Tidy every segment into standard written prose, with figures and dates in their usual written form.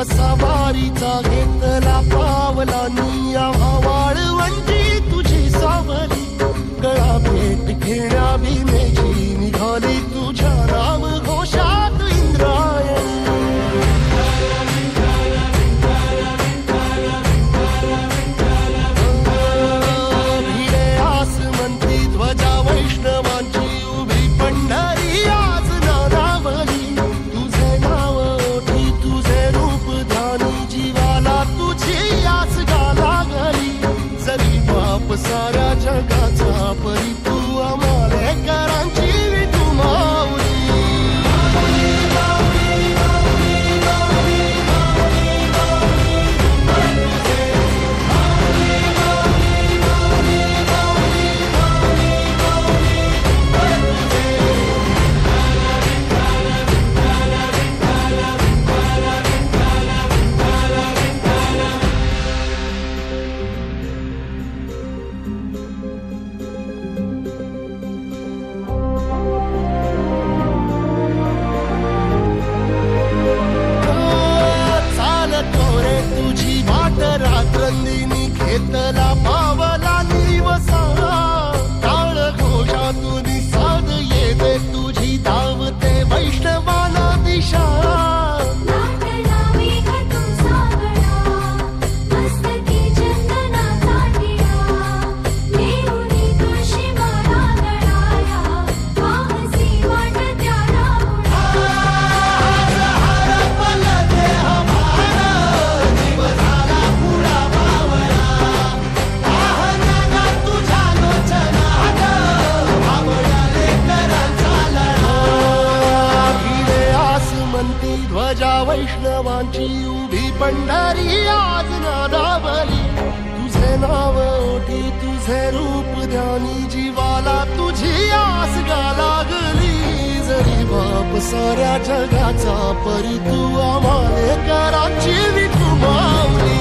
सवारीचा घेतला पावलांनी आम्हा वाळवंटी तुझी सावली गळा भेट घेण्या भीमेची निघाली तुझ्या नाम घोषात इंद्रायणी भिडे आसमंती ध्वजा वैष्णवांची उभी पंढरी आज नादावली तुझे नाव ओठी तुझे रूप ध्यानी जीवाला तुझी आस गाला गली जरी बाप साऱ्या जगाचा परी तू आमालेकरांची विठू माऊली रात्रंदिनी घेतला पावला निवसा टाळ घोषातून साध येते तुझी धावते वैष्णवाना दिशा ध्वजा वैष्णवांची उभी पंढरी आज नादावली तुझे नाव ओठी तुझे रूप ध्यानी जीवाला तुझी आस गा लागली जरी बाप साऱ्या जगाचा परी तू आमालेकरांची विठू माऊली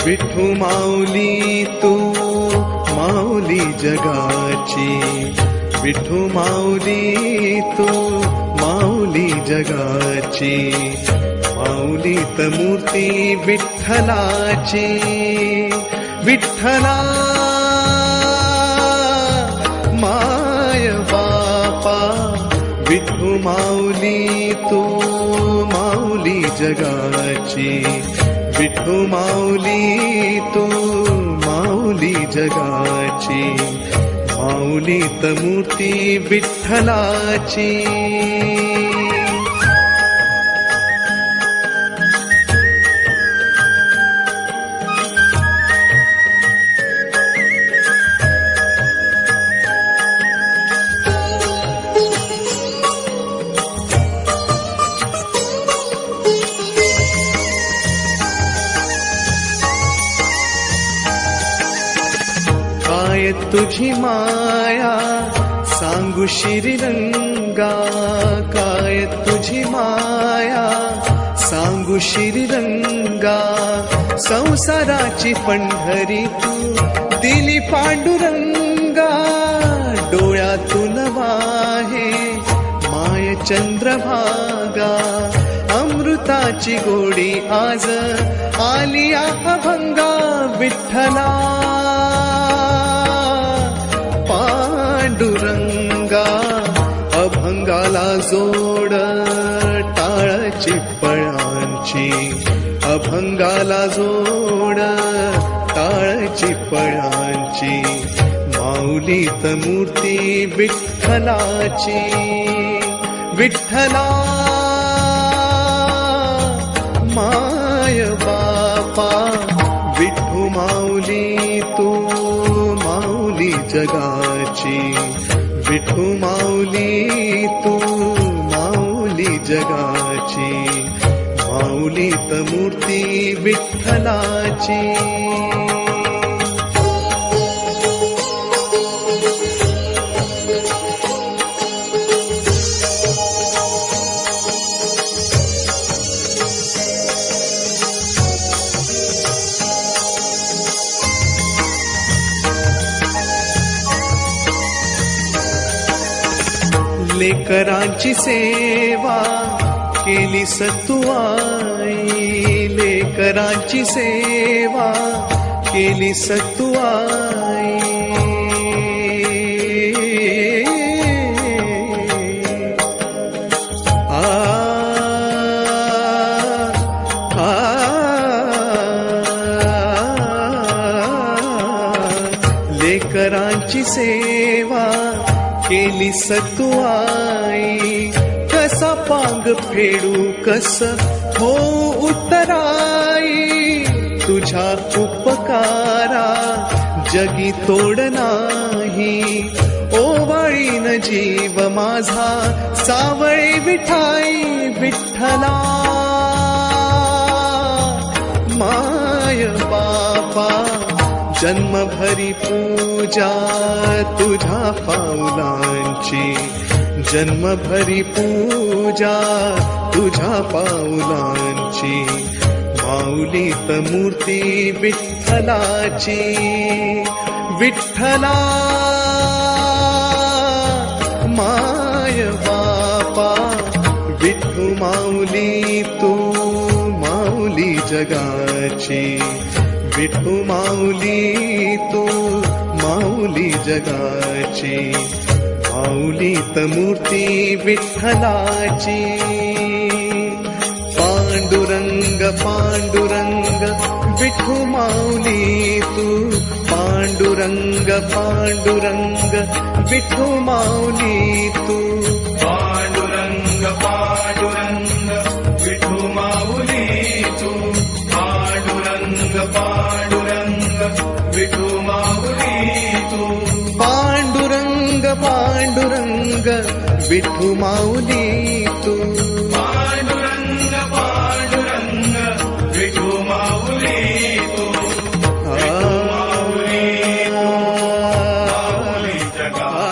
विठू माऊली तू माऊली जगाची विठू माऊली तू माऊली जगाची माऊलीत मूर्ती विठ्ठलाची विठ्ठला माय बापा विठू माऊली तू माऊली जगाची विठू माऊली तू माऊली जगाची, माऊलीत मूर्ती विठ्ठलाची. काय तुझी माया सांगू श्रीरंगा, काय तुझी माया सांगू श्रीरंगा. संसाराची पंढरी तू दिली पांडुरंगा, डोळ्यातून वाहे माय चंद्रभागा. अमृताची गोडी आज आली अभंगा, विठ्ठला पांडुरंगा. अभंगाला जोड टाळची पळांची, अभंगाला जोड टाळची पळांची. माऊलीत मूर्ती विठ्ठलाची, विठ्ठला माय बापा. विठू माऊली तू माऊली जगाची, विठू माऊली तू माऊली जगाची. माऊलीत मूर्ती विठ्ठलाची. लेकरांची सेवा केली सतुआई, लेकरांची सेवा केली सतुआई. लेकरांची सेवा केली सतुआई. कसा पांग फेडू कस हो उतराई, तुझ्या उपकारा जगी तोड नाही. ओवाळीन जीव माझा सावळे विठाई, विठ्ठला माय बापा. जन्मभरी पूजा तुझ्या पाऊलांची, जन्मभरी पूजा तुझ्या पाऊलांची. माऊलीत मूर्ती विठ्ठलाची, विठ्ठला माय बापा. विठू माऊली तू माऊली जगाची, विठू माऊली तू माऊली जगाची. माऊलीत मूर्ती विठ्ठलाची. पांडुरंग पांडुरंग विठू माऊली तू, पांडुरंग पांडुरंग विठू माऊली तू. पांडुरंग पांडुरंग विठू माऊली तू, पांडुरंग पांडुरंग विठू माऊली तू. पांडुरंग पांडुरंग विठू माऊली तू, पांडुरंग पांडुरंग विठू माऊली तू. माऊली माऊली जगा